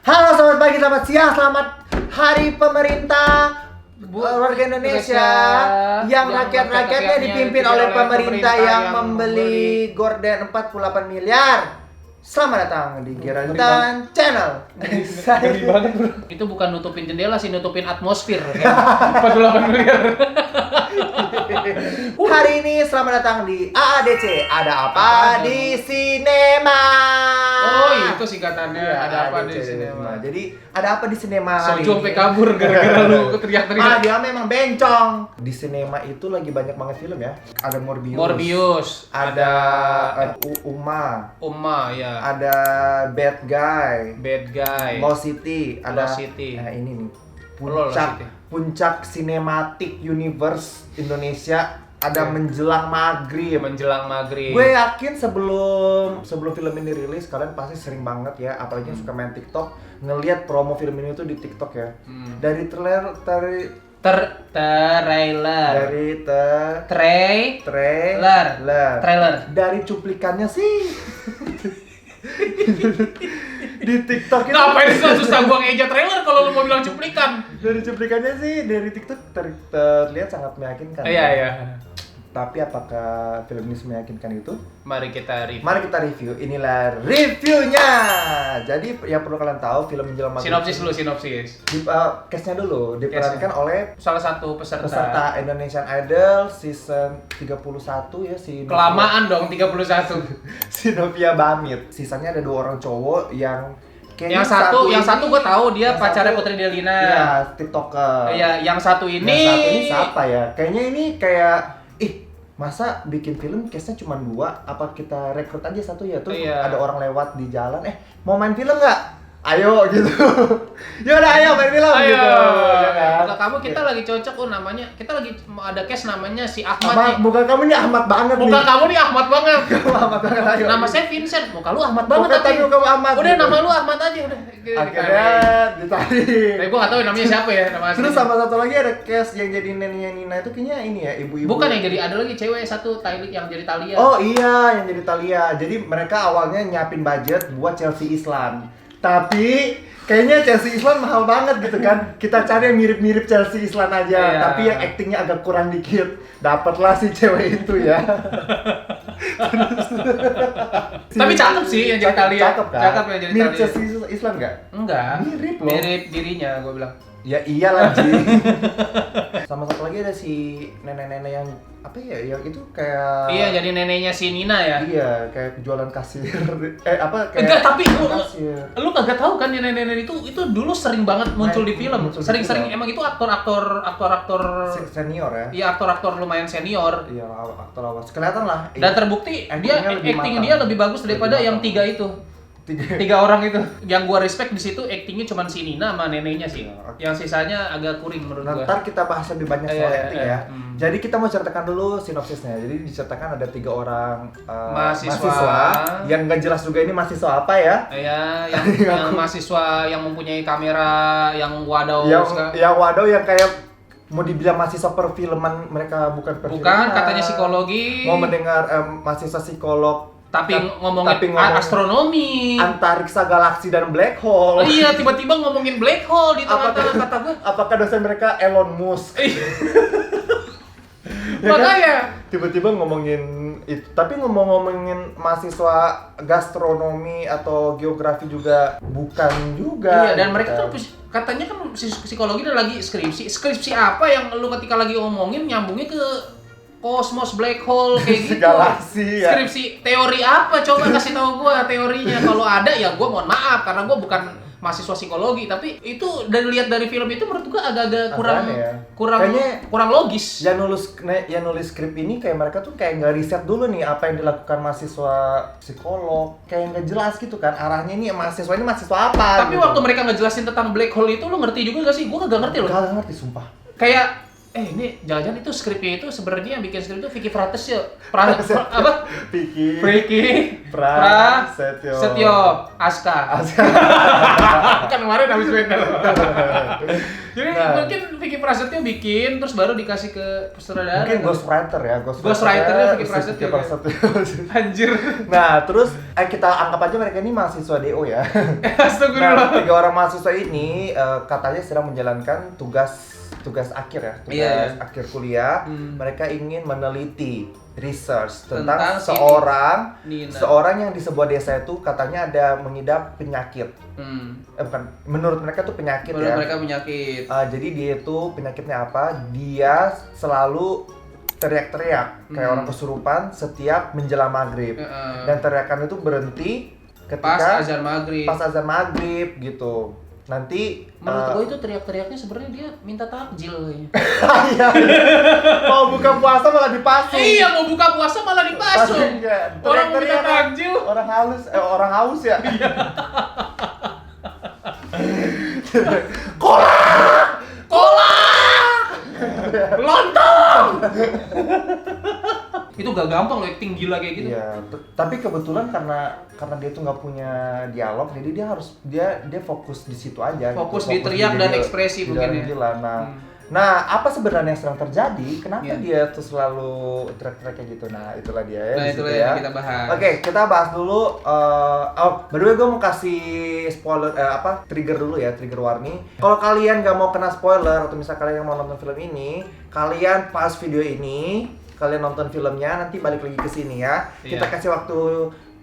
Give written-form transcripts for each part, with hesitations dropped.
Halo selamat pagi, selamat siang, selamat Hari Pemerintah warga Indonesia yang rakyat-rakyatnya dipimpin oleh pemerintah yang membeli gorden 48 miliar. Selamat datang di Geraltan Channel. Ngeri banget bro. Itu bukan nutupin jendela sih, nutupin atmosfer kan? 48 miliar. Hari ini selamat datang di AADC. Ada apa di sinema? Oh itu singkatannya, Iya, ada apa di AADC sinema? Jadi ada apa di sinema hari Sojo sampai ini? kabur gara-gara lu teriak-teriak. Dia memang bencong. Di sinema itu lagi banyak banget film ya. Ada Morbius. Ada Uma, ya. ada Bad Guy, Lost City, ada Lost City. Nah, ini nih Lost City. puncak sinematik universe Indonesia ada Oke. menjelang maghrib. Gue yakin sebelum film ini rilis kalian pasti sering banget ya, apalagi yang suka main TikTok, ngelihat promo film ini tuh di TikTok ya. Dari trailer dari cuplikannya sih di TikTok itu. ngapain susah gua ngeja trailer kalau lu mau bilang cuplikan? Dari cuplikannya sih dari TikTok terlihat sangat meyakinkan. Iya. Tapi apakah film ini meyakinkan itu? Mari kita review. Mari kita review. Inilah reviewnya. Jadi yang perlu kalian tahu, film menjelang maghrib. Sinopsis. Case-nya dulu diperankan oleh Salah satu peserta Indonesian Idol season 31 ya, si kelamaan dong 31. si Novia Bamit. Sisanya ada 2 orang cowok yang kayaknya yang satu gue tahu dia yang pacarnya satu- Putri Delina. Iya, TikToker. Iya, yang satu Yang satu ini ini siapa ya? Kayaknya ini kayak masa bikin film case-nya cuma 2, apa kita rekrut aja satu ya? Terus Iya. ada orang lewat di jalan, mau main film nggak? Ayo gitu. Yaudah ayo main film ayo. gitu. Ya kan? Muka kamu kita lagi cocok namanya. Kita lagi ada case namanya si Ahmad nih. Muka kamu nih Ahmad banget nih. Muka kamu nih Ahmad banget. Kamu Ahmad banget, ayo. Nama saya Vincent. Muka lu Ahmad banget Muka tapi. kamu Ahmad. Udah gitu. nama lu Ahmad aja udah. Akhirnya ditarik. Tapi gua enggak tahu namanya siapa ya nama aslinya. Terus sama satu lagi ada case yang jadi neneknya Nina itu kayaknya ini ya, ibu-ibu. Bukan yang jadi, ada lagi cewek satu yang jadi Thalia. Oh iya, yang jadi Thalia. Jadi mereka awalnya nyiapin budget buat Chelsea Islan. Tapi kayaknya Chelsea Islan mahal banget gitu kan. Kita cari yang mirip-mirip Chelsea Islan aja, Iya. tapi yang aktingnya agak kurang dikit. Dapatlah si cewek itu ya. Tapi cakep sih yang jadi Thalia. Cakep kan? Cakep yang jadi mirip Thalia. Chelsea Islan nggak? Enggak. Mirip loh. Mirip dirinya gua bilang. Ya iyalah Ji. Sama satu lagi ada si nenek-nenek yang apa ya, yang itu kayak Iya, jadi neneknya si Nina ya. Iya, kayak jualan kasir. Kayak Enggak, tapi kasir. lu kagak tahu kan nenek-nenek itu dulu sering banget muncul di film. Muncul di Sering-sering film. emang itu aktor Senior ya. iya aktor lumayan senior. Iya, aktor lawas. Kelihatan lah. Dan terbukti Actingnya lebih acting matang. dia lebih bagus daripada Lebih yang matang. 3 itu. 3 orang itu. Yang gua respect di situ actingnya cuma si Nina sama neneknya sih. Iya, oke. Yang sisanya agak kuring menurut Nah, gua. ntar kita bahas lebih banyak soal Iya, acting iya. ya. Jadi kita mau ceritakan dulu sinopsisnya. Jadi diceritakan ada 3 orang Mahasiswa. yang nggak jelas juga ini mahasiswa apa ya. Ya, yang mahasiswa yang mempunyai kamera yang wadaw Yang waduh yang kayak mau dibilang mahasiswa perfilman, mereka bukan perfilman. bukan katanya psikologi. Mau mendengar mahasiswa psikolog tapi tapi ngomongin ngomong astronomi. antariksa, galaksi dan black hole. Oh iya, tiba-tiba ngomongin black hole di tengah-tengah Apakah- kata gue. Apakah dosen mereka Elon Musk? Ya kan? Makanya. Tiba-tiba ngomongin itu. Tapi ngomongin mahasiswa gastronomi atau geografi juga bukan juga. Iya, dan gitu mereka kan. kan katanya kan psikologi dan lagi skripsi. Skripsi apa yang lu ketika lagi ngomongin nyambungnya ke kosmos, black hole kayak gitu. Galaksi ya. Skripsi teori apa? Coba kasih tahu gua teorinya. Kalau ada ya gua mohon maaf karena gua bukan mahasiswa psikologi, tapi itu lihat dari film itu menurut gua agak-agak Kayaknya kurang logis. yang nulis skrip ini kayak mereka tuh kayak nggak riset dulu nih apa yang dilakukan mahasiswa psikolog, kayak nggak jelas gitu kan arahnya ini mahasiswa apa. Tapi gitu. waktu mereka ngejelasin tentang black hole itu lu ngerti juga gak sih? Gua kagak ngerti loh. Nggak ngerti sumpah. Kayak ini jangan-jangan itu skripnya itu sebenarnya yang bikin skrip itu Vicky Prasetyo. Apa? Vicky Prasetyo Setyo Aska. Kan kemarin banget habis bengkel. Jadi Nah. mungkin Vicky Prasetyo bikin terus baru dikasih ke sutradara. Mungkin ghostwriter ya, Ghostwriter-nya Vicky Prasetyo. Anjir. Nah, terus kita anggap aja mereka ini mahasiswa DO ya. Astagfirullah. Nah, 3 orang mahasiswa ini katanya sedang menjalankan tugas akhir ya, tugas Iya. akhir kuliah. Mereka ingin meneliti research Tentang tentang Nina. seorang yang di sebuah desa itu katanya ada mengidap penyakit. Bukan, menurut mereka tuh penyakit Menurut ya. mereka penyakit. Jadi dia itu penyakitnya apa? Dia selalu teriak-teriak kayak orang kesurupan setiap menjelang maghrib. Dan teriakan itu berhenti ketika Pas azan maghrib gitu. Nanti menurut gue itu teriak-teriaknya sebenarnya dia minta takjil kayaknya. iya, mau buka puasa malah dipasung. Iya, mau buka puasa malah dipasung. Iya, Orang mau minta teriak-teriak. takjil. Orang haus ya. Iya. Kolak! Lontong! Itu gak gampang loh acting gila kayak gitu. Iya, tapi kebetulan karena dia tuh nggak punya dialog, jadi dia fokus di situ aja. Fokus gitu. di teriak dan di- ekspresi di mungkin dalam ya. gila. Nah, apa sebenarnya yang sedang terjadi? Kenapa Iya. dia tuh selalu teriak-teriak kayak gitu? Nah, itulah dia ya. Nah, di itulah situ yang kita bahas. Oke, kita bahas dulu. By the way, gue mau kasih spoiler, trigger dulu ya, trigger warning. Kalau kalian gak mau kena spoiler atau misal kalian yang mau nonton film ini, kalian pause video ini, kalian nonton filmnya, nanti balik lagi ke sini ya. Iya. Kita kasih waktu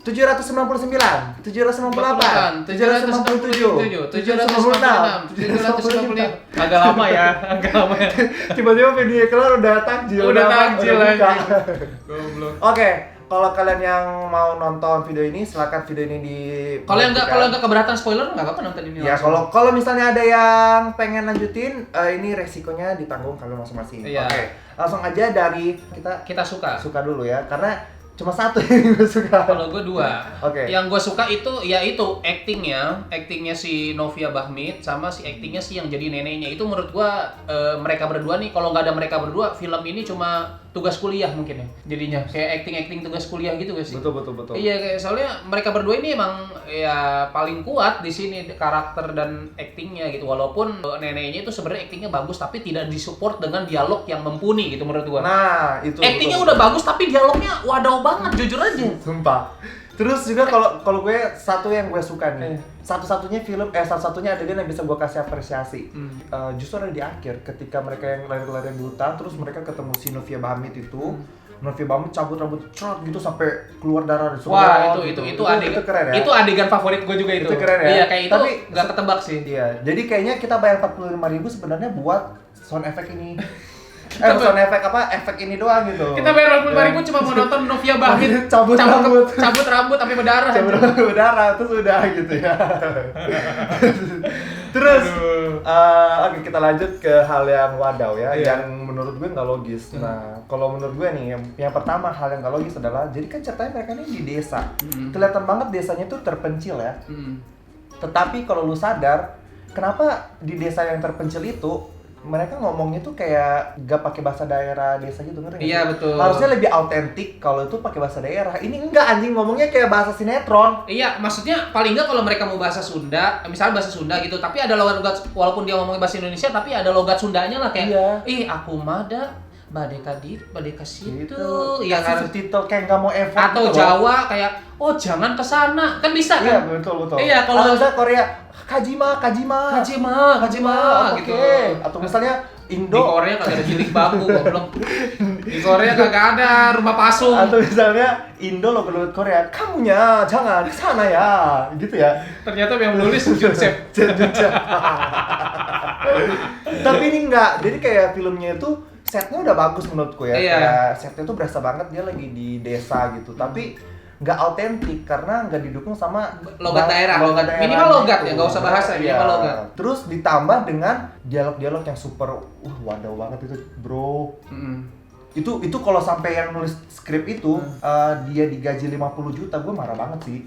799, 798, 797, 796, 795. Agak lama ya. Tiba-tiba video keluar udah takjil. Udah takjil buka. aja. Goblok. Oke, kalau kalian yang mau nonton video ini, silakan video ini di. Kalau enggak keberatan spoiler enggak apa-apa nonton ini Ya, langsung. kalau misalnya ada yang pengen lanjutin, ini resikonya ditanggung kalian masing-masing. Iya. Oke, langsung aja dari Kita suka. dulu ya, karena cuma satu yang gue suka. Kalau gue 2. Oke. Yang gue suka itu actingnya si Novia Bahmit sama si actingnya si yang jadi neneknya. Itu menurut gue mereka berdua nih, kalau nggak ada mereka berdua, film ini cuma tugas kuliah mungkin ya. Jadinya kayak acting tugas kuliah gitu gak sih? Betul. Iya, kayak soalnya mereka berdua ini emang ya paling kuat di sini karakter dan actingnya gitu. Walaupun neneknya itu sebenarnya actingnya bagus tapi tidak disupport dengan dialog yang mumpuni gitu menurut gua. Nah, itu. Actingnya betul. udah bagus tapi dialognya wadaw banget, jujur aja. Sumpah. Terus juga kalau gue satu yang gue suka nih, satu-satunya adegan yang bisa gue kasih apresiasi, justru ada di akhir ketika mereka yang lari-lari di hutan, terus mereka ketemu si Novia Bahmit itu, Novia Bahmit cabut rambut cerot gitu sampai keluar darah. Wah, gitu. itu adegan. Itu keren ya. Itu adegan favorit gue juga itu. Itu keren ya. Iya, kayak itu Tapi nggak ketebak sih. Iya, jadi kayaknya kita bayar 45.000 sebenarnya buat sound effect ini. Kita efek ini doang gitu. Kita bayar 45.000 cuma mau nonton Novia Bahmit cabut rambut sampai berdarah. cabut rambut berdarah, terus udah gitu ya. Terus oke, kita lanjut ke hal yang wadaw ya, Iya. yang menurut gue nggak logis. Nah, kalau menurut gue nih, yang pertama hal yang nggak logis adalah, jadi kan ceritanya mereka ini di desa, kelihatan banget desanya tuh terpencil ya. Tetapi kalau lu sadar, kenapa di desa yang terpencil itu mereka ngomongnya tuh kayak gak pakai bahasa daerah desa gitu, ngerti nggak Iya, sih? betul. Harusnya lebih autentik kalau itu pakai bahasa daerah. Ini enggak, anjing, ngomongnya kayak bahasa sinetron. Iya, maksudnya paling nggak kalau mereka mau bahasa Sunda, misalnya bahasa Sunda gitu, tapi ada logat, walaupun dia ngomongin bahasa Indonesia, tapi ada logat Sundanya lah kayak, Iya. aku mada, badeka situ, Gitu. iya Kasih kan? subtitle kayak nggak mau effort Atau gitu loh. Jawa kayak, oh jangan kesana, kan bisa Iya, kan? betul. Iya, kalau- atau misalnya Korea, Kajima Kajima, gitu. Atau misalnya Di Indo, Korea kagak ada bilik bambu, goblok. Di Korea kagak ada rumah pasung. atau misalnya Indo logo Korea, kamunya jangan kesana ya, gitu ya. Ternyata yang menulis Joseph. Tapi ini enggak, jadi kayak filmnya itu setnya udah bagus menurutku ya. Iya. Kayak setnya tuh berasa banget dia lagi di desa gitu, tapi nggak autentik karena nggak didukung sama Logat daerah. daerahnya Minimal logat ya, itu. nggak usah bahasa, Iya. minimal logat. Terus ditambah dengan dialog-dialog yang super wadaw banget itu, bro. Itu kalau sampai yang nulis skrip itu dia digaji 50 juta, gue marah banget sih.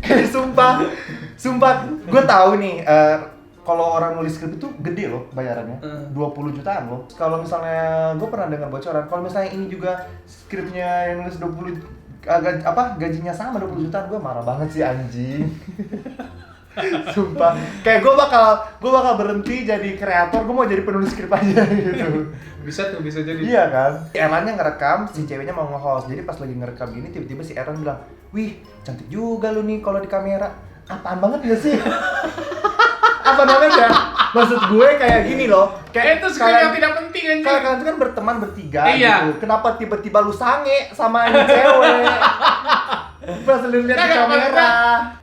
Kayak sumpah gue tahu nih, kalau orang nulis skrip itu gede loh bayarannya, 20 jutaan loh. Kalau misalnya gue pernah dengar bocoran, kalau misalnya ini juga skripnya yang nulis 20 gajinya sama 20 jutaan, gue marah banget sih, anjing. Sumpah. Kayak gue bakal berhenti jadi kreator, gue mau jadi penulis skrip aja gitu. Bisa tuh, bisa jadi. Iya kan? Erlannya ngerekam, si ceweknya mau nge-host. Jadi pas lagi ngerekam gini, tiba-tiba si Erlan bilang, "Wih, cantik juga lu nih kalau di kamera." Apaan banget gak sih? Apa namanya? Maksud gue kayak gini loh. Itu skrip yang tidak penting anjing. Kalian tuh kan berteman bertiga Iya. gitu. Kenapa tiba-tiba lu sange sama ini cewek? Pas lu lihat di Nggak, kamera. maksudnya,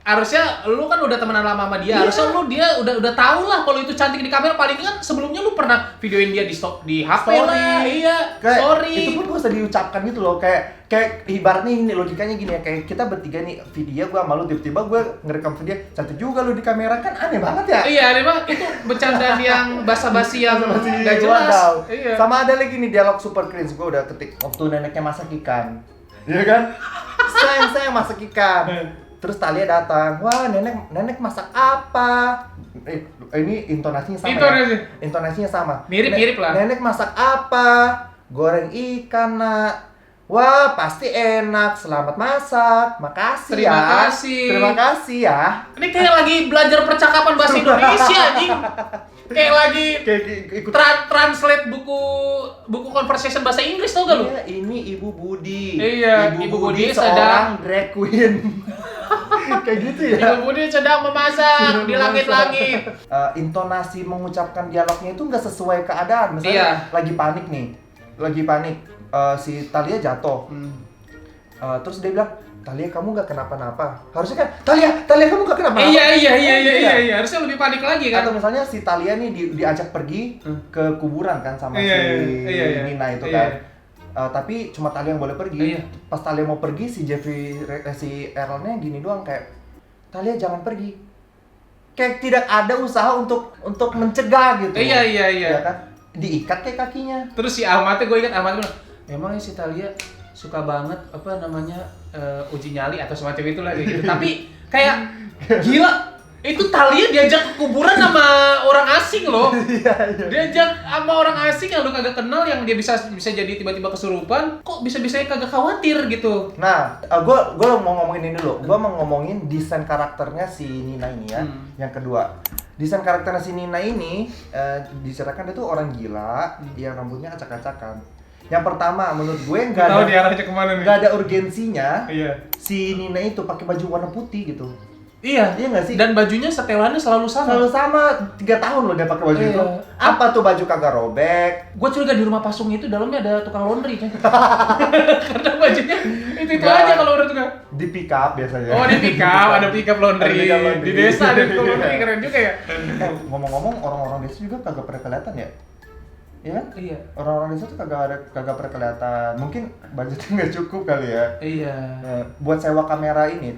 harusnya lu kan udah temenan lama sama dia. Iya. Harusnya dia udah tahu lah kalau itu cantik di kamera. Paling kan sebelumnya lu pernah videoin dia di HP lah. Iya, Kayak, story. itu pun gak usah diucapkan gitu loh. Kayak ibaratnya ini logikanya gini ya, kayak kita bertiga nih video gua sama lu, tiba-tiba gua ngerekam video, cantik juga lu di kamera, kan aneh banget ya. Iya, memang itu bercandaan yang basa-basi yang Masih gak jelas. wadaw. Iya. Sama ada lagi nih dialog super cringe, gua udah ketik waktu neneknya masak ikan. Iya kan? Sayang masak ikan. Terus Thalia datang, "Wah, nenek masak apa?" Ini intonasinya sama. Intonasi. Ya? Intonasinya sama. Mirip-mirip lah. Nenek masak apa? Goreng ikan, Nak. Wah, pasti enak. Selamat masak. Makasih Terima ya. kasih. Terima kasih ya. Ini kayak lagi belajar percakapan bahasa Indonesia anjing. Kayak lagi Kayak ikut. translate buku conversation bahasa Inggris, tau gak lu? Iya, ini Ibu Budi. Iya, Ibu Budi seorang drag queen. Kayak gitu ya. Ibu Budi sedang memasak di langit-langit. Intonasi mengucapkan dialognya itu nggak sesuai keadaan. Misalnya Iya. lagi panik. Si Thalia jatuh. Terus dia bilang, "Thalia, kamu nggak kenapa-napa." Harusnya kan, Thalia kamu nggak kenapa-napa." Iya. Harusnya lebih panik lagi kan. Atau misalnya si Thalia nih diajak pergi ke kuburan kan sama Iya, si iya. Nina itu Iya. kan. Tapi cuma Thalia yang boleh pergi. Iya. Pas Thalia mau pergi, si Errolnya gini doang kayak, "Thalia jangan pergi." Kayak tidak ada usaha untuk mencegah gitu. Iya. Ya kan? Diikat kayak kakinya. Terus si Ahmadnya, gue ingat Ahmad bilang, "Emang si Thalia suka banget uji nyali atau semacam itulah gitu." Tapi kayak gila, itu Thalia diajak ke kuburan sama orang asing loh. Iya. Diajak sama orang asing yang lu kagak kenal, yang dia bisa jadi tiba-tiba kesurupan. Kok bisa-bisanya kagak khawatir gitu. Nah, gue mau ngomongin ini dulu. Gue mau ngomongin desain karakternya si Nina ini ya. Yang kedua, desain karakternya si Nina ini diceritakan dia tuh orang gila yang rambutnya acak-acakan. Yang pertama, menurut gue Tahu dia arahnya kemana nih? nggak ada urgensinya Iya. si Nina itu pakai baju warna putih gitu. Iya nggak sih? Dan bajunya setelannya selalu sama. Selalu sama, 3 tahun loh dia pakai baju Iya. itu. Apa tuh baju kagak robek? Gue curiga di rumah pasung itu dalamnya ada tukang laundry kan. Karena bajunya itu Nggak. aja kalau udah tukang. Di pick up biasanya. Oh, di pick up, ada pick up laundry. Ada pick up laundry. Di desa ada pick up laundry, keren juga ya. Ngomong-ngomong, orang-orang desa juga kagak pernah kelihatan ya? Iya kan? Iya. Orang-orang desa tuh kagak pernah kelihatan. Mungkin budgetnya nggak cukup kali ya. Iya. Buat sewa kamera ini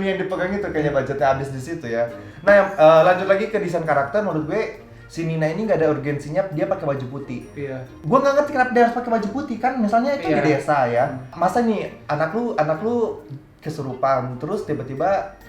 yang dipegang itu kayaknya budgetnya habis di situ ya. Nah, lanjut lagi ke desain karakter. Menurut gue si Nina ini nggak ada urgensinya dia pakai baju putih. Iya. Gue nggak ngerti kenapa dia harus pakai baju putih kan. Misalnya itu Iya. di desa ya. Masa nih anak lu kesurupan terus tiba-tiba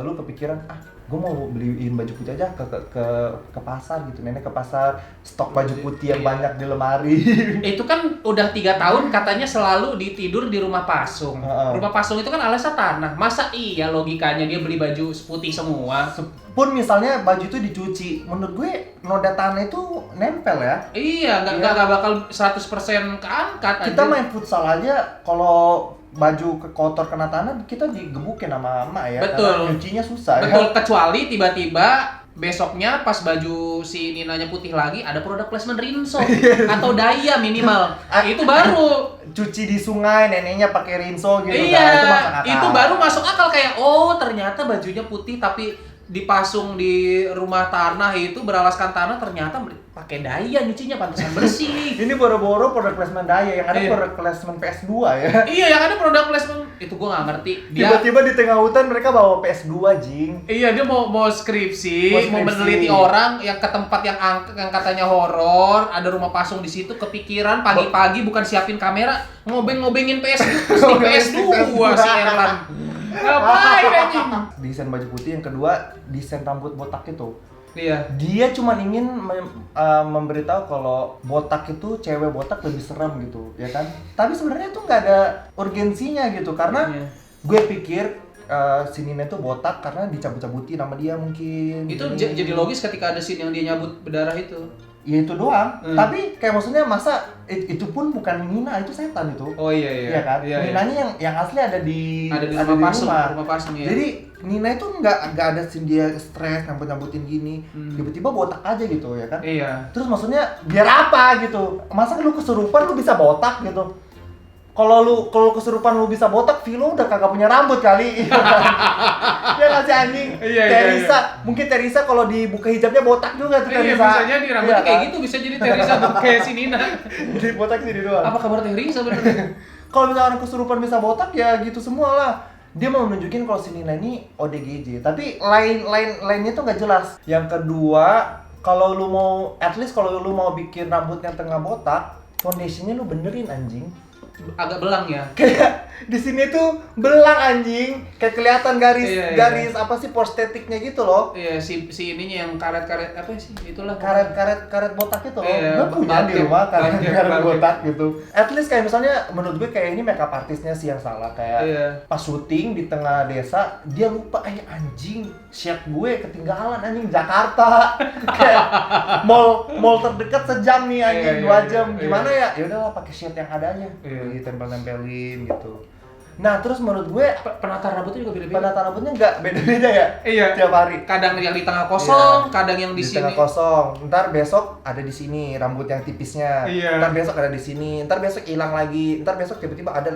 lu kepikiran gue mau beliin baju putih aja ke pasar gitu. Nenek ke pasar stok baju putih yang Iya. banyak di lemari. Itu kan udah 3 tahun katanya selalu tidur di rumah pasung. Heeh. Rumah pasung itu kan alasnya tanah. Masa iya logikanya dia beli baju putih semua? Pun misalnya baju itu dicuci, menurut gue noda tanah itu nempel ya. Iya, nggak bakal 100% keangkat. Kita anjir. main futsal aja kalau baju kotor kena tanah kita digebukin sama emak ya. Betul. Karena nyucinya susah ya. Betul, kecuali tiba-tiba besoknya pas baju si Ninanya putih lagi ada produk placement Rinso atau Daya minimal. Itu baru. Cuci di sungai, neneknya pakai rinso gitu Iya, kan. Itu masuk akal. itu baru masuk akal kayak oh ternyata bajunya putih tapi dipasung di rumah tanah itu beralaskan tanah ternyata pakai Daya nyucinya pantesan bersih. Ini boro-boro produk placement Daya, yang ada Iya. produk placement PS2 ya. Iya, yang ada produk placement itu gua nggak ngerti. Dia Tiba-tiba di tengah hutan mereka bawa PS2 jing. Iya, dia mau skripsi, Mau mau skripsi. meneliti orang yang ke tempat yang katanya horor, ada rumah pasung di situ, kepikiran pagi-pagi bukan siapin kamera, ngobeng-ngobengin PS2 si Erlan. Ngapain anjing? Desain baju putih, yang kedua desain rambut botak itu. Iya. Dia cuma ingin memberitahu kalau botak itu cewek botak lebih serem gitu, ya kan? Tapi sebenarnya itu nggak ada urgensinya gitu, karena Iya. gue pikir si Nina itu botak karena dicabut-cabutin sama dia mungkin. Itu jadi logis ketika ada scene yang dia nyabut berdarah itu. Ya itu doang. Tapi kayak maksudnya masa itu pun bukan Nina, itu setan itu. Oh iya. Iya kan? Iya. Ninanya yang asli ada di rumah pasung ya. Jadi Nina itu nggak ada scene dia stres nyambut-nyambutin gini. Tiba-tiba botak aja gitu ya kan? Iya. Terus maksudnya biar apa gitu? Masa lu kesurupan lu bisa botak gitu? Kalau kesurupan lu bisa botak, Vilo udah kagak punya rambut kali. Ya nggak sih anjing? Iya, Teresa, mungkin Teresa kalau dibuka hijabnya botak juga tuh Iya, Teresa. bisa jadi rambutnya Iya, kayak kan? gitu, bisa jadi Teresa tuh kayak si Nina. Jadi botak sini doang. Apa kabar Teresa bener? Kalau misalnya kesurupan bisa botak ya gitu semua lah. Dia mau nunjukin kalau si Nina ini ODGJ, tapi lainnya tuh nggak jelas. Yang kedua, kalau lu mau bikin rambut yang tengah botak, foundationnya lu benerin anjing. Agak belang ya. Kayak di sini tuh belang anjing, kayak kelihatan garis Iya. garis apa sih prostetiknya gitu loh. Iya, si ininya yang karet-karet apa sih? Itulah. Karet botak itu loh. Iya, Gue punya di bangkit, rumah karet bangkit. botak gitu. At least kayak misalnya menurut gue kayak ini makeup artisnya sih yang salah, kayak Iya. pas syuting di tengah desa dia lupa anjing shot gue ketinggalan anjing Jakarta. Kayak mall terdekat sejam nih anjing, Iya, 2 jam. iya. Gimana ya? Ya udahlah pakai shot yang ada aja. Iya. Ditempel-tempelin gitu. Nah, terus menurut gue Penata rambutnya juga beda-beda. penata rambutnya nggak beda-beda ya? Iya. Tiap hari. Kadang yang di tengah kosong, Iya. kadang yang di sini. Tengah kosong. Ntar besok ada di sini rambut yang tipisnya. Iya. Ntar besok ada di sini. Ntar besok hilang lagi. Ntar besok tiba-tiba ada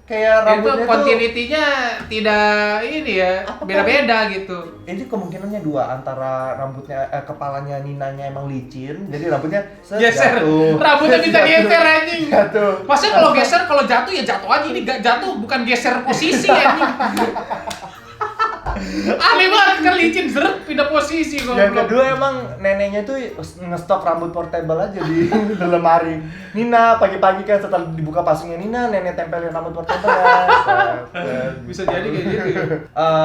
kayak Itu rambutnya tuh. continuity-nya tidak ini ya, Apa beda-beda gitu. Ini kemungkinannya dua, antara rambutnya kepalanya Ninanya emang licin, jadi rambutnya Geser. jatuh. Rambutnya bisa Jatuh. geser anjing. Jatuh. Maksudnya kalau geser, kalau jatuh ya jatuh aja. Ini gak jatuh, bukan geser posisi anjing. Aneh banget kan licin zeret pindah posisi kok. Yang kedua emang neneknya tuh ngestok rambut portable aja di lemari. Nina pagi-pagi kan setelah dibuka pasungnya Nina, nenek tempelin rambut portable ya. Bisa jadi kayak gitu ya.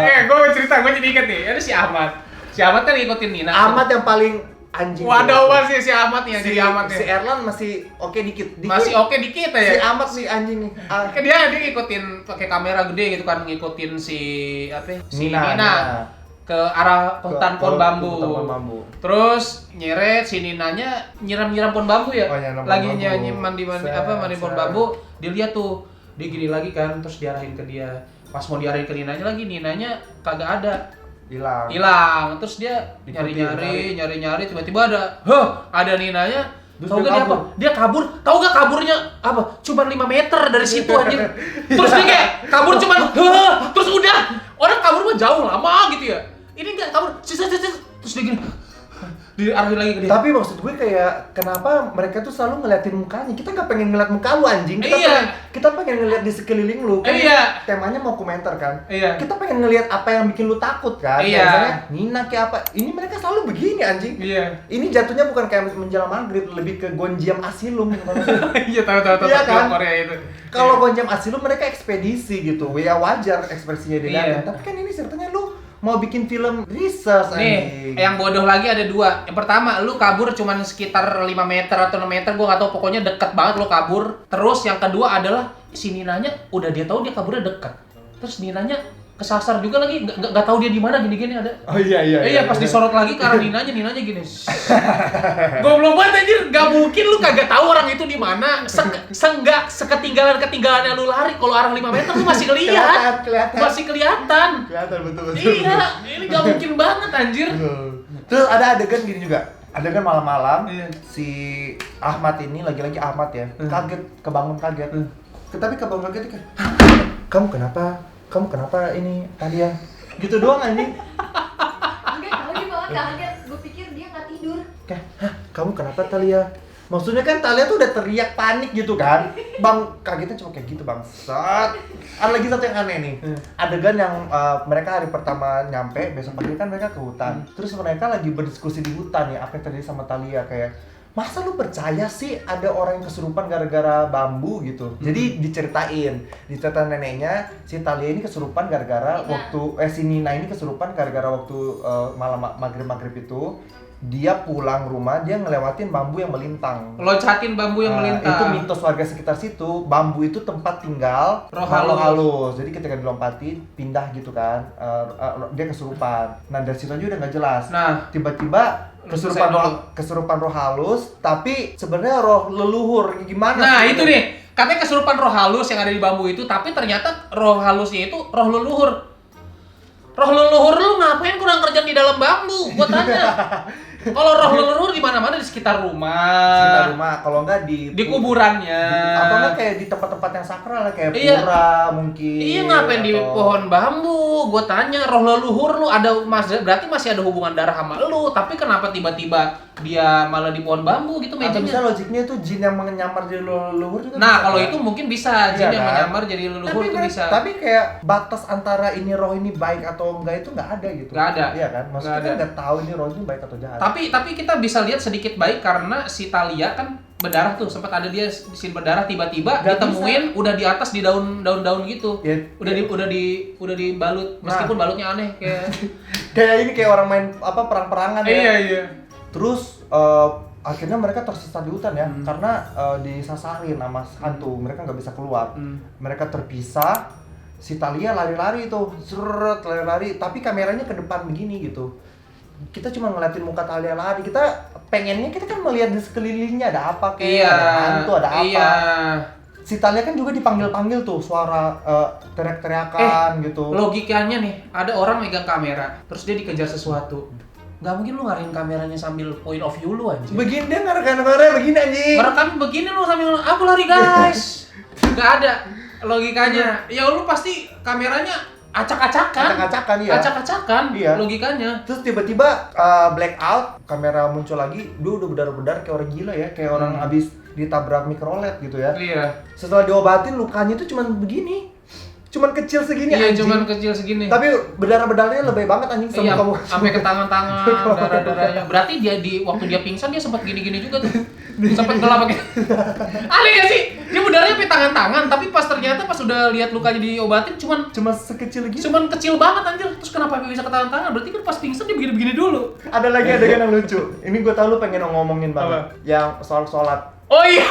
Eh, Gue mau cerita, gue jadi inget nih. Ada si Ahmad. Si Ahmad kan ngikutin Nina. Ahmad yang paling anjing. Waduh, masih si Ahmadnya, si, jadi Ahmadnya. si Erlan masih oke dikit. Masih oke dikit ya. Si Ahmad nih anjing nih. Kan dia ngikutin pakai kamera gede gitu kan, ngikutin si Nina ke arah hutan pohon bambu. Hutan pohon bambu. Terus nyeret si Ninanya nyiram pohon bambu ya. Oh, nyiram pohon Lagi bambu. nyanyi mandi pohon bambu. Dia lihat tuh, dia gini lagi kan, terus diarahin ke dia. Pas mau diarahin ke Ninanya lagi, Ninanya kagak ada. Hilang. Terus dia nyari-nyari tiba-tiba ada Ninanya. Tahu gak dia apa? Dia kabur. Tahu gak kaburnya apa? Cuma 5 meter dari situ anjir. Terus dia kayak kabur cuma terus udah. Orang kabur mah jauh lama gitu ya. Ini enggak kabur. Terus dia gini. Diarahin lagi ke dia. Tapi maksud gue kayak kenapa mereka tuh selalu ngeliatin mukanya? Kita nggak pengen ngeliat muka lu anjing. Kita pengen ngeliat di sekeliling lu. Kan temanya mau komentar kan. Kita pengen ngeliat apa yang bikin lu takut kan. Misalnya Nina kayak apa. Ini mereka selalu begini anjing. Ini jatuhnya bukan kayak menjelang maghrib, lebih ke Gonjiam Asilum. Iya tahu Iya kan? Korea itu. Kalau Gonjiam Asilum mereka ekspedisi gitu. Ya wajar ekspresinya dia. Tapi kan ini ceritanya lu mau bikin film research nih, yang bodoh lagi ada 2. Yang pertama, lu kabur cuman sekitar 5 meter atau 6 meter, gua nggak tahu, pokoknya deket banget lu kabur. Terus yang kedua adalah si Ninanya udah dia tahu dia kaburnya dekat. Terus Ninanya kesasar juga lagi, nggak tahu dia di mana, gini-gini ada. Oh iya. Pas disorot lagi ke arah Ninanya gini. Goblok banget anjir, nggak mungkin lu kagak tahu orang itu di mana. Seketinggalan-ketinggalannya lu lari, kalau arah 5 meter lu masih ngeliat. Kelihatan. Masih kelihatan. Kelihatan betul. Iya, ini nggak mungkin banget anjir. Terus ada adegan gini juga. Adegan malam-malam, Iya. si Ahmad ini lagi-lagi Ahmad ya, kaget, kebangun kaget. Tapi kebangun kaget kan, kamu kenapa ini Talia? Gitu doang anjing. Enggak, kalau dia malah kaget. Gue pikir dia nggak tidur. Kayak, kamu kenapa Talia? Maksudnya kan Talia tuh udah teriak panik gitu kan. Bang, kagetnya cuma kayak gitu bang. Ada lagi satu yang aneh nih. Adegan yang mereka hari pertama nyampe, besok pagi kan mereka ke hutan. Terus mereka lagi berdiskusi di hutan ya, apa yang terjadi sama Talia, kayak masa lu percaya sih ada orang yang kesurupan gara-gara bambu gitu. Jadi diceritain neneknya si Talia ini kesurupan gara-gara waktu si Nina ini kesurupan gara-gara waktu malam maghrib itu dia pulang rumah dia ngelewatin bambu yang melintang. Loncatin bambu yang melintang. Itu mitos warga sekitar situ, bambu itu tempat tinggal Roh makhluk halus. halus. Jadi ketika dilompatin, pindah gitu kan, dia kesurupan. Nah dari situ aja udah nggak jelas. Nah, Tiba-tiba kesurupan roh halus, tapi sebenarnya roh leluhur gimana? nah sih? itu nih, katanya kesurupan roh halus yang ada di bambu itu, tapi ternyata roh halusnya itu roh leluhur. Roh leluhur lu ngapain kurang kerja di dalam bambu? Gua tanya. Kalau roh leluhur di mana-mana di sekitar rumah. Sekitar rumah, kalau nggak di kuburannya. atau nggak kayak di tempat-tempat yang sakral kayak Iya. pura mungkin. Iya, ngapain di atau- pohon bambu? Gue tanya, roh leluhur lu ada berarti masih ada hubungan darah sama lu, tapi kenapa tiba-tiba dia malah di pohon bambu gitu Atau bisa mejanya? logiknya itu jin yang menyamar jadi leluhur juga. Nah, bisa, kalau kan? itu mungkin bisa jin Iya, yang kan? menyamar jadi leluhur itu bisa. Tapi kayak batas antara ini roh ini baik atau enggak itu nggak ada gitu. Nggak ada. Iya kan? Maksudnya Nggak kita ada. nggak tahu ini roh ini baik atau jahat. Tapi kita bisa lihat sedikit baik karena si Thalia kan berdarah tuh, sempat ada dia scene berdarah tiba-tiba Nggak ditemuin udah di atas di daun-daun gitu. Ya, Udah dibalut Nah. meskipun balutnya aneh kayak kayak ini kayak orang main perang-perangan ya. iya. Terus akhirnya mereka tersesat di hutan ya, karena disasarin sama hantu, mereka nggak bisa keluar. Mereka terpisah, si Thalia lari-lari itu, seret lari-lari, tapi kameranya ke depan begini gitu. Kita cuma ngeliatin muka Thalia lari, kita pengennya kita kan melihat di sekelilingnya ada apa kayak, ada hantu, ada apa. Iya. Si Thalia kan juga dipanggil-panggil tuh, suara teriak-teriakan gitu. Logikanya nih, ada orang megang kamera, terus dia dikejar sesuatu. Nggak mungkin lu ngarahin kameranya sambil point of view lu anjing. Begini dia ngerekam begini anjing. Merekam begini lu sambil aku lari guys. Nggak ada logikanya. Ya lu pasti kameranya acak-acakan. Acak-acakan ya. Acak-acakan Iya. logikanya. Terus tiba-tiba black out, kamera muncul lagi, dia udah bedar-bedar kayak orang gila ya, kayak orang abis ditabrak mikrolet gitu ya. Iya. Setelah diobatin lukanya tuh cuman begini, cuman kecil segini Iya, anjing. cuman kecil segini. Tapi berdarah-berdarnya lebih banget anjing sama Iya, kamu. sampai ke tangan-tangan, darah-darahnya. Berarti dia waktu dia pingsan dia sempat gini-gini juga tuh. Sempat gelap pakai. Aneh gak sih? Dia berdarahnya sampai tangan-tangan, tapi pas ternyata pas udah lihat lukanya diobatin cuman Sekecil gini. cuman kecil banget anjir. Terus kenapa bisa ke tangan-tangan? Berarti kan pas pingsan dia begini-begini dulu. Ada lagi adegan yang lucu. Ini gue tau lu pengen ngomongin banget. Apa? Yang soal sholat. Oh iya.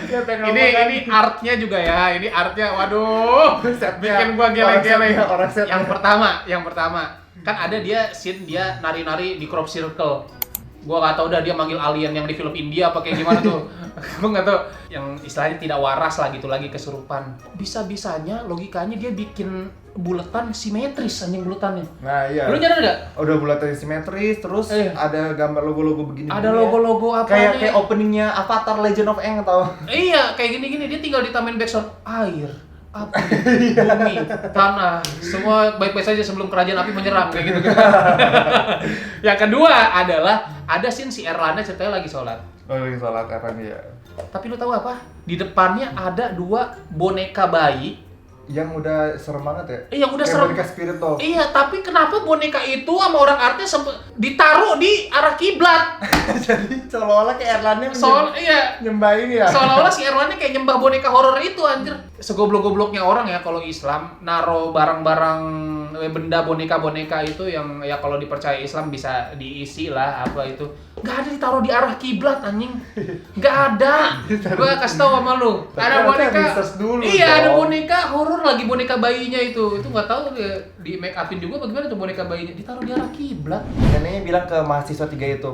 Dia pengen ini ngomong kan. ini artnya juga ya. Ini artnya waduh. Bikin gua geleng-geleng. Orang setnya. Yang pertama kan ada dia scene dia nari-nari di crop circle. Gua nggak tahu dah dia manggil alien yang di film India apa kayak gimana tuh. Gua nggak tahu. Yang istilahnya tidak waras lah gitu lagi kesurupan. Bisa-bisanya logikanya dia bikin buletan simetris anjing buletannya. Nah iya. Lu nyadar nggak? Udah bulatnya simetris, terus Iya. ada gambar logo-logo begini. Ada logo-logo apa Kayak openingnya Avatar Legend of Aang tau. Iya, kayak gini-gini dia tinggal ditambahin backsound air, api, bumi, tanah, semua baik-baik saja sebelum kerajaan api menyerang kayak gitu. Yang kedua adalah ada scene si Erlanda ceritanya lagi sholat. Oh lagi sholat kan ya. Tapi lu tahu apa? Di depannya ada 2 boneka bayi. Yang udah serem banget ya? Yang udah Kayak serem. boneka spirit tuh. Iya, tapi kenapa boneka itu sama orang artnya ditaruh di arah kiblat? Jadi seolah-olah kayak Erlanda Iya. nyembahin ya. Seolah-olah si Erlanda kayak nyembah boneka horor itu anjir. Segoblok-gobloknya orang ya kalau Islam naro barang-barang benda boneka-boneka itu yang ya kalau dipercaya Islam bisa diisi lah apa itu. Gak ada ditaruh di arah kiblat anjing. Gak ada. Gua kasih tau sama lu. Tapi Ada harusnya boneka. research dulu Iya, ada dong. boneka horor lagi boneka bayinya itu. Itu nggak tahu di make upin juga bagaimana tuh boneka bayinya ditaruh di arah kiblat. Neneknya bilang ke mahasiswa 3 itu,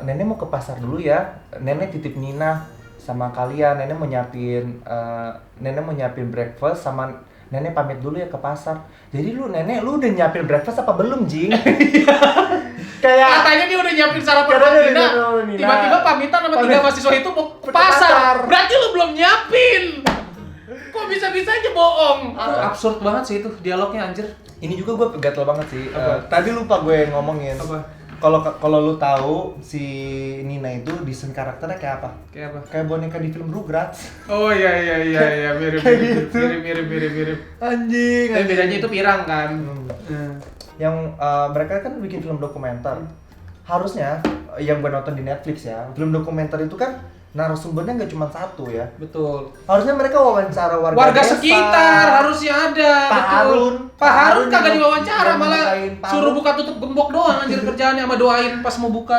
nenek mau ke pasar dulu ya, nenek titip Nina sama kalian, nenek mau nyiapin breakfast sama nenek pamit dulu ya ke pasar. Jadi nenek lu udah nyiapin breakfast apa belum, Jing? Kayak Katanya dia udah nyiapin sarapan Katanya buat dia Nina. udah Nina. Tiba-tiba pamitan sama 3 mahasiswa itu mau ke Ke pasar. pasar. Berarti lu belum nyiapin. Kok bisa-bisanya bohong? Itu absurd banget sih itu dialognya anjir. ini juga gue gatel banget sih. Apa? Tadi lupa gue ngomongin. Apa? Kalau lu tahu si Nina itu desain karakternya kayak apa? Kayak apa? Kayak boneka di film Rugrats. Oh iya mirip Kayak gitu. mirip. Anjing. Tapi bedanya itu pirang kan. Yang mereka kan bikin film dokumenter. Harusnya yang gue nonton di Netflix ya, film dokumenter itu kan narasumbernya nggak cuma satu ya. Betul. Harusnya mereka wawancara warga Warga desa. sekitar harusnya ada. Pak betul. Harun. Pak Harun kagak yang- diwawancara yang malah bukain paling parah. Suruh buka tutup gembok doang anjir kerjaannya, sama doain pas mau buka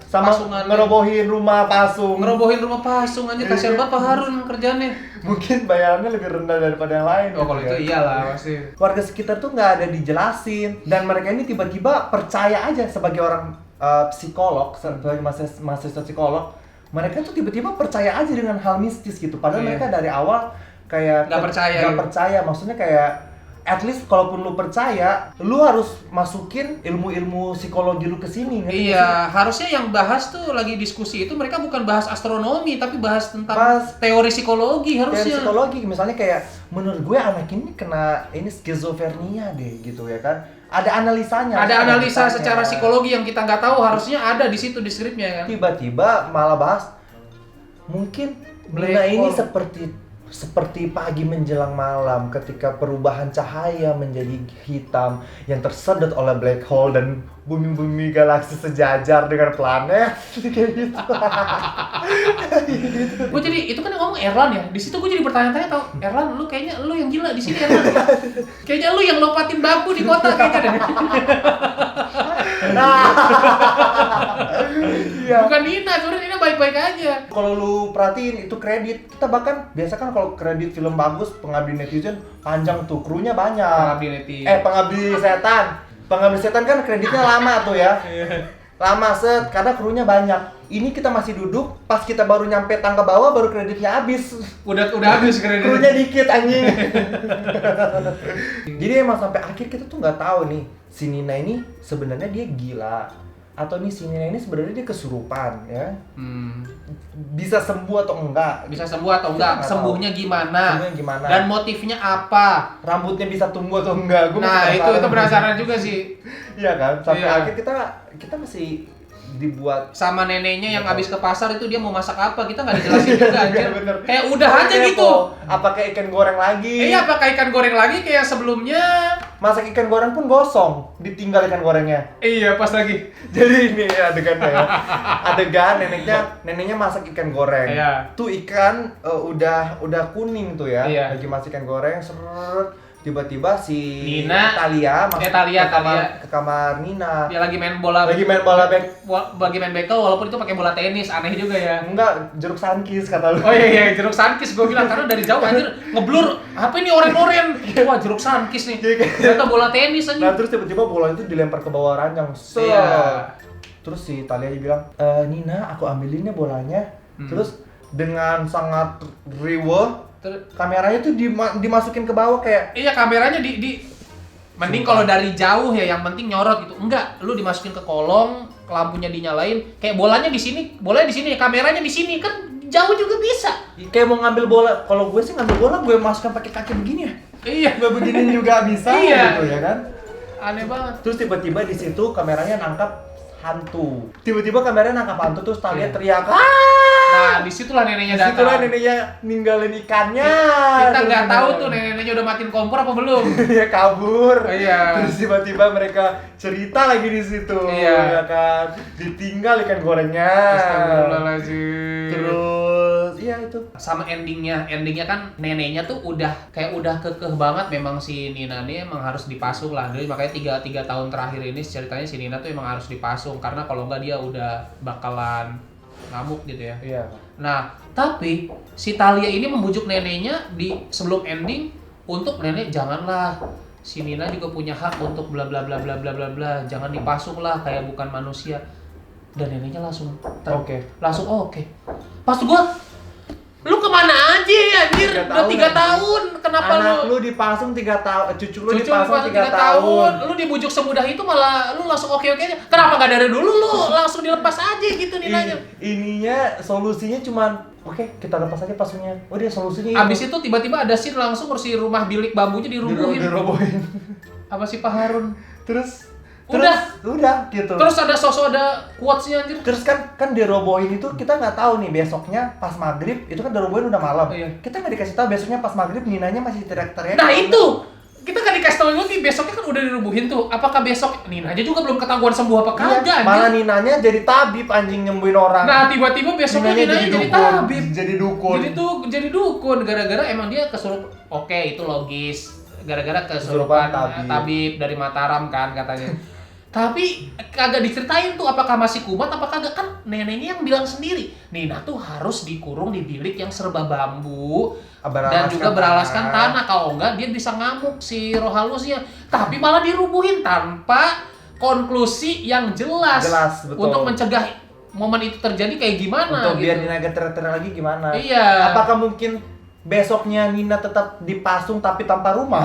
sama pasungan. ngerobohin rumah pasung. Ngerobohin rumah pasung anjir, kasihan banget Pak Harun kerjaannya. Mungkin bayarannya lebih rendah daripada yang lain. Oh kalau gitu itu ya. iyalah pasti. Warga sekitar tuh nggak ada dijelasin, dan mereka ini tiba-tiba percaya aja sebagai orang psikolog, sebagai mahasiswa psikolog, mereka tuh tiba-tiba percaya aja dengan hal mistis gitu. Padahal Iya. mereka dari awal kayak Nggak percaya nggak gitu. percaya, maksudnya kayak at least kalaupun lu percaya, lu harus masukin ilmu-ilmu psikologi lu ke sini. ngerti nggak sih? Iya, harusnya yang bahas tuh lagi diskusi itu mereka bukan bahas astronomi tapi bahas tentang Bahas teori psikologi Kayak harusnya. psikologi, misalnya kayak menurut gue anak ini kena ini skizofrenia deh gitu ya kan. Ada analisanya. Ada analisa analisanya. secara psikologi yang kita nggak tahu, harusnya ada di situ di skripnya kan. Tiba-tiba malah bahas mungkin Black Nina ini hole. seperti pagi menjelang malam ketika perubahan cahaya menjadi hitam yang tersedot oleh black hole dan bumi-bumi galaksi sejajar dengan planet kayak gitu. Gue jadi itu kan yang ngomong Erlan ya. Di situ gue jadi bertanya-tanya tau, Erlan lu kayaknya lu yang gila di sini Erlan. Kayaknya lu yang lompatin bambu di kota kayaknya deh. Iya. Bukan Nina, sebenarnya Nina baik-baik aja. Kalau lu perhatiin itu kredit, kita bahkan biasa kan kalau kredit film bagus Pengabdi Netizen panjang tuh, krunya banyak. Pengabdi Netizen. Pengabdi Setan. Pengabdi Setan kan kreditnya lama tuh ya. Lama set karena krunya banyak. Ini kita masih duduk, pas kita baru nyampe tangga bawah baru kreditnya habis. Udah habis kredit. Krunya dikit anjing. Jadi emang sampai akhir kita tuh nggak tahu nih si Nina ini sebenarnya dia gila atau nih si Nina ini sebenarnya dia kesurupan ya. Bisa sembuh atau enggak? Bisa sembuh atau enggak? Kita nggak Sembuhnya gimana? Sembuhnya gimana? Dan motifnya apa? Rambutnya bisa tumbuh atau enggak? Gua Nah, masih itu penasaran juga sih. Iya kan? Sampai Iya. akhir kita masih dibuat Sama neneknya yang Betul. habis ke pasar itu dia mau masak apa, kita nggak dijelasin juga anjir. Iya, bener. Kayak udah aja Kepo. gitu. Apakah ikan goreng lagi? Iya, apakah ikan goreng lagi kayak sebelumnya? Masak ikan goreng pun gosong, ditinggal ikan gorengnya. Iya, pas lagi. Jadi ini adegannya ya. Adegan neneknya masak ikan goreng. Iya. Tuh ikan udah kuning tuh ya. Iya. Lagi masak ikan goreng, seret. Tiba-tiba si Nina. Talia masuk Talia. ke kamar Nina. Dia lagi main bola. Lagi main bola Lagi main bekel walaupun itu pakai bola tenis, aneh juga ya. Enggak, jeruk sankis kata lu. Oh iya, jeruk sankis gue bilang karena dari jauh anjir ngeblur. Apa ini oren-oren? Wah, jeruk sankis nih. Ternyata bola tenis Nah, anjir. terus tiba-tiba bola itu dilempar ke bawah ranjang. Set. Iya. Terus si Talia bilang, Nina, aku ambilin ya bolanya. Hmm. Terus dengan sangat riweh, kameranya tuh dimasukin ke bawah kayak Iya, kameranya mending kalau dari jauh ya, yang penting nyorot gitu. Enggak, lu dimasukin ke kolong, lampunya dinyalain, kayak bolanya di sini, kameranya di sini, kan jauh juga bisa. kayak mau ngambil bola. Kalau gue sih ngambil bola gue masukkan pakai kaki begini ya. Iya, Gue begini juga bisa Iya. gitu ya kan. aneh banget. Terus tiba-tiba di situ kameranya nangkap hantu. Tiba-tiba kameranya nangkap hantu terus Talia Iya. teriak. Nah, disitulah neneknya datang. Disitulah neneknya ninggalin ikannya. Kita nggak Terus tahu neneknya- tuh neneknya udah matiin kompor apa belum. Dia kabur. Iya. Terus tiba-tiba mereka cerita lagi di situ. Iya. Ya kan. Ditinggal ikan gorengnya. Astagfirullahaladzim. Terus iya itu. Sama endingnya kan neneknya tuh udah kekeh banget. Memang si Nina ini emang harus dipasung lah. Jadi makanya 3 tahun terakhir ini ceritanya si Nina tuh emang harus dipasung karena kalau nggak dia udah bakalan ngamuk gitu ya. Iya. Nah, tapi si Talia ini membujuk neneknya di sebelum ending untuk nenek janganlah, si Nina juga punya hak untuk bla bla bla bla bla bla bla, jangan dipasung lah kayak bukan manusia. Dan neneknya langsung Oke. langsung oke. Pas gua, lu kemana aja anjir? 3 Udah 3 tahun, kenapa Anak lu? lu dipasung 3 tahun, cucu lu Cucu dipasung 3 3 tahun. lu dibujuk semudah itu malah lu langsung oke aja. Kenapa nggak dari dulu lu langsung dilepas aja gitu Ninanya? Ininya solusinya cuman oke, kita lepas aja pasungnya. Udah solusinya itu. Abis itu tiba-tiba ada scene langsung si rumah bilik bambunya dirubuhin. Dirobohin. Apa sih Pak Harun? Terus Udah. gitu. Terus ada sosok ada quotes-nya anjir. Terus kan dirobohin itu kita nggak tahu nih besoknya pas maghrib itu kan dirobohin udah malam. Iya. Kita nggak dikasih tahu besoknya pas maghrib Ninanya masih teriak-teriak. Nah itu kita kan dikasih tahu lagi besoknya kan udah dirubuhin tuh. Apakah besok Nina aja juga belum ketahuan sembuh apa Iya, kagak anjir? malah Ninanya jadi tabib anjing nyembuhin orang. Nah tiba-tiba besoknya Ninanya jadi tabib. Jadi dukun. Jadi dukun gara-gara emang dia kesurupan. Oke, itu logis. gara-gara Kesurupan kesurupan tabib dari Mataram kan katanya. Tapi kagak diceritain tuh apakah masih kumat apa kagak, kan neneknya yang bilang sendiri. Nina tuh harus dikurung di bilik yang serba bambu dan juga beralaskan tanah. Kalau enggak dia bisa ngamuk si roh halusnya. Tapi malah dirubuhin tanpa konklusi yang jelas betul. untuk mencegah momen itu terjadi kayak gimana untuk gitu. biar Nina gak teriak lagi gimana. Iya. Apakah mungkin besoknya Nina tetap dipasung tapi tanpa rumah?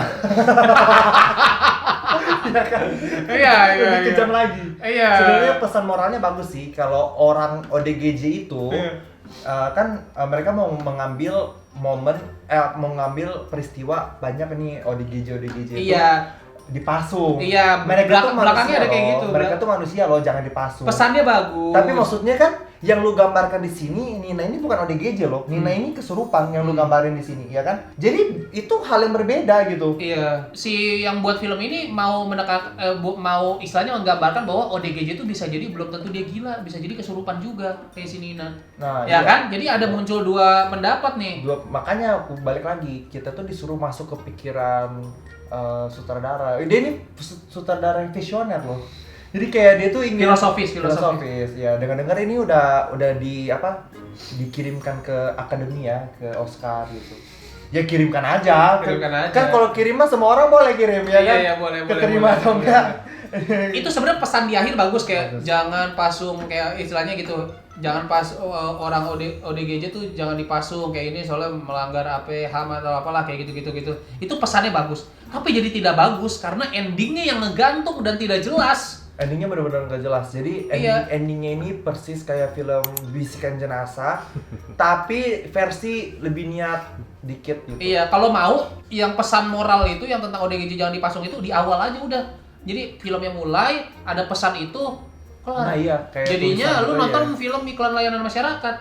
Iya kan? Iya. Lebih kejam lagi. Iya. Sebenarnya pesan moralnya bagus sih kalau orang ODGJ itu kan mereka mau mengambil momen mau mengambil peristiwa banyak nih ODGJ itu dipasung. Iya, mereka tuh belakangnya ada kayak loh. gitu. Mereka tuh manusia loh, jangan dipasung. Pesannya bagus. Tapi maksudnya kan yang lu gambarkan di sini, Nina ini bukan ODGJ loh. Nina ini kesurupan yang lu gambarin di sini, ya kan? Jadi itu hal yang berbeda gitu. Iya, si yang buat film ini mau mau istilahnya menggambarkan bahwa ODGJ itu bisa jadi belum tentu dia gila, bisa jadi kesurupan juga kayak si Nina. Nah, ya iya. kan? Jadi ada muncul dua pendapat nih. Makanya aku balik lagi, kita tuh disuruh masuk ke pikiran sutradara. Dia ini sutradara yang visioner loh. Jadi kayak dia tuh ingin Filosofis. Ya, dengar-dengar ini udah dikirimkan ke akademi ya, ke Oscar gitu. Ya kirimkan aja. Kan kalau kirim mah semua orang boleh kirim ya kan? Iya, boleh. Keterima atau enggak. Itu sebenarnya pesan di akhir bagus kayak jangan pasung kayak istilahnya gitu. Jangan pas orang ODGJ tuh jangan dipasung kayak ini soalnya melanggar HAM atau apalah kayak gitu. Itu pesannya bagus. Tapi jadi tidak bagus karena endingnya yang ngegantung dan tidak jelas. Endingnya benar-benar nggak jelas. Jadi endingnya ini persis kayak film Bisikan Jenazah, tapi versi lebih niat dikit gitu. Iya, kalau mau yang pesan moral itu yang tentang ODGJ jangan dipasung itu di awal aja udah. Jadi filmnya mulai ada pesan itu kelar. Nah iya, kayak jadinya lu gitu nonton ya. film iklan layanan masyarakat.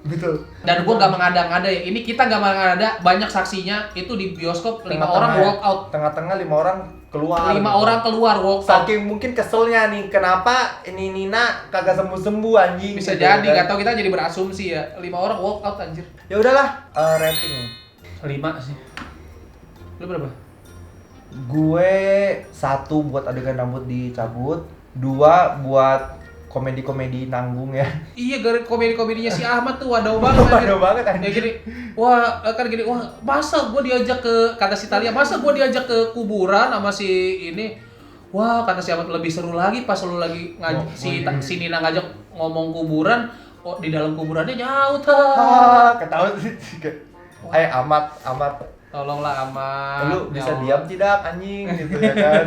Betul. Dan gua nggak mengada-ngada ya. Ini kita nggak mengada, banyak saksinya itu di bioskop 5 orang walk out. Tengah-tengah 5 orang keluar. 5 orang keluar walk out. Saking mungkin keselnya nih, kenapa ini Nina kagak sembuh-sembuh anjing. Bisa gitu, jadi, kan? nggak tahu kita jadi berasumsi ya. 5 orang walk out anjir. Ya udahlah, rating. 5 sih. Lu berapa? Gue 1 buat adegan rambut dicabut, 2 buat komedi-komedi nanggung ya. Iya, gara komedi-komedinya si Ahmad tuh waduh banget. Waduh banget Ya anjing. gini, wah masa gua diajak ke, kata si Talia, masa gua diajak ke kuburan sama si ini. Wah, kata si Ahmad lebih seru lagi pas lu lagi si Nina ngajak ngomong kuburan, di dalam kuburannya nyaut. Ketahuan sih. Amat. Tolonglah Ahmad. Lu bisa Ya diam tidak anjing gitu ya kan.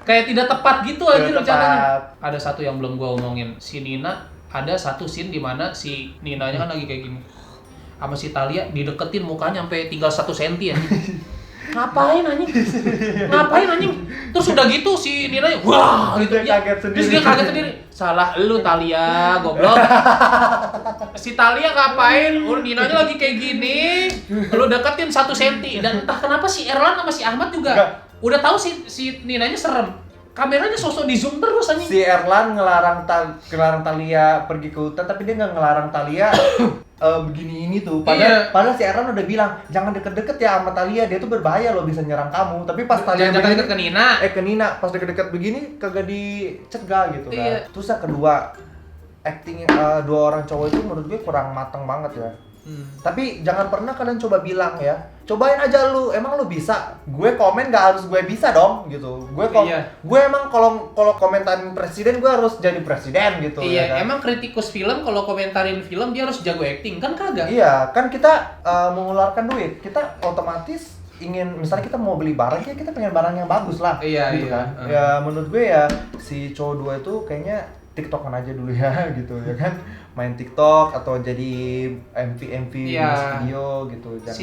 kayak tidak tepat gitu aja Tidak rencananya. tepat. Ada satu yang belum gua omongin. Si Nina, ada satu scene di mana si Ninanya kan lagi kayak gini. Sama si Talia dideketin mukanya sampai tinggal 1 senti ya. Ngapain anjing? Terus udah gitu si Nina wah gitu Dia ya. kaget sendiri. Terus dia kaget sendiri. Salah lu Talia, goblok. Si Talia ngapain? Ninanya lagi kayak gini. Lu deketin 1 senti dan entah kenapa si Erlan sama si Ahmad juga udah tahu si Ninanya serem. Kameranya sosok di zoom terus anjing. Si Erlan ngelarang Talia pergi ke hutan, tapi dia nggak ngelarang Talia begini ini tuh. Padahal si Erlan udah bilang jangan deket-deket ya sama Talia, dia tuh berbahaya loh, bisa nyerang kamu. Tapi pas Talia jangan begini, deket ke Nina. ke Nina pas deket-deket begini kagak dicegah gitu kan. Iya. Terus yang kedua, acting 2 orang cowok itu menurut gue kurang mateng banget ya. Tapi jangan pernah kalian coba bilang ya, cobain aja lu, emang lu bisa? Gue komen gak harus gue bisa dong gitu. Gue emang kalau komentarin presiden gue harus jadi presiden gitu. Iya, ya kan? emang kritikus film kalau komentarin film dia harus jago acting kan kagak? Iya, kan kita mengeluarkan duit, kita otomatis ingin, misalnya kita mau beli barang ya kita pengen barang yang bagus lah. Iya, gitu iya. kan. Ya menurut gue ya si cowok 2 itu kayaknya TikTokan aja dulu ya gitu ya kan, main TikTok atau jadi MV video gitu. Jangan.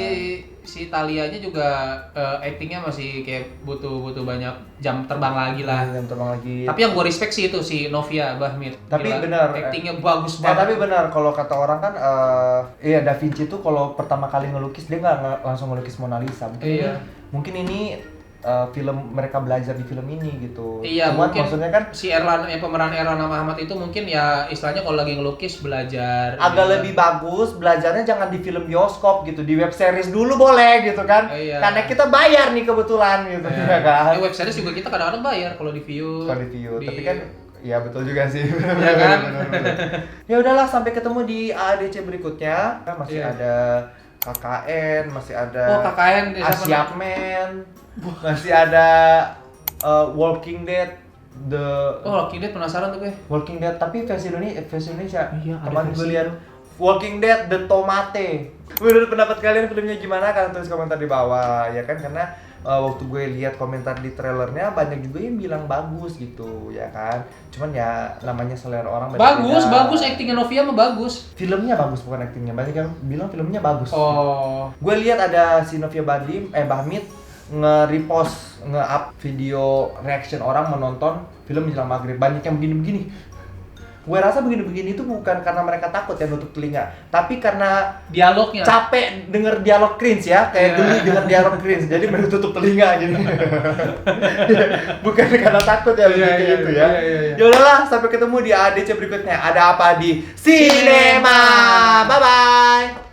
Si Talianya juga actingnya masih kayak butuh banyak jam terbang lagi lah. Jam terbang lagi. Tapi yang gue respect sih itu si Novia Bahmit. Tapi Gila, benar, actingnya bagus banget. Tapi benar kalau kata orang kan Da Vinci tuh kalau pertama kali ngelukis dia nggak langsung ngelukis Mona Lisa. Mungkin ini film mereka belajar di film ini gitu. Iya, Cuman mungkin maksudnya kan si Erlan yang pemeran Erlana Ahmad itu mungkin ya istilahnya kalau lagi ngelukis belajar agak gitu. lebih bagus belajarnya jangan di film bioskop gitu, di web series dulu boleh gitu kan. Iya. Karena kita bayar nih kebetulan gitu ya kan. Web series juga kita kadang-kadang bayar kalau di view. Kalau di view, tapi kan ya betul juga sih. Iya kan? Ya udahlah, sampai ketemu di ADC berikutnya. Kan masih Iya. ada KKN, masih ada Oh, KKN di siapa Asiapman, masih ada Walking Dead, Oh, Walking Dead penasaran tuh gue. Walking Dead tapi versi Indonesia. Iya, ada Kemarin gue versi lihat itu. Walking Dead The Tomate. Menurut pendapat kalian filmnya gimana? Kalian tulis komentar di bawah ya kan, karena waktu gue lihat komentar di trailernya banyak juga yang bilang bagus gitu ya kan. Cuman ya namanya selera orang beda-beda. Bagus, aktingnya Novia mah bagus. Filmnya bagus bukan aktingnya. Banyak yang bilang filmnya bagus. Oh. Gue lihat ada si Novia Bahmit nge-repost, nge-up video reaction orang menonton film menjelang maghrib. Banyak yang begini-begini. Gue rasa begini-begini itu bukan karena mereka takut ya nutup telinga, tapi karena Dialognya. capek denger dialog cringe ya, kayak geli denger dialog cringe, jadi mereka tutup telinga gitu. Bukan karena takut ya begitu gitu ya. Ya udahlah, sampai ketemu di ADC berikutnya. Ada apa di Sinema? Bye bye.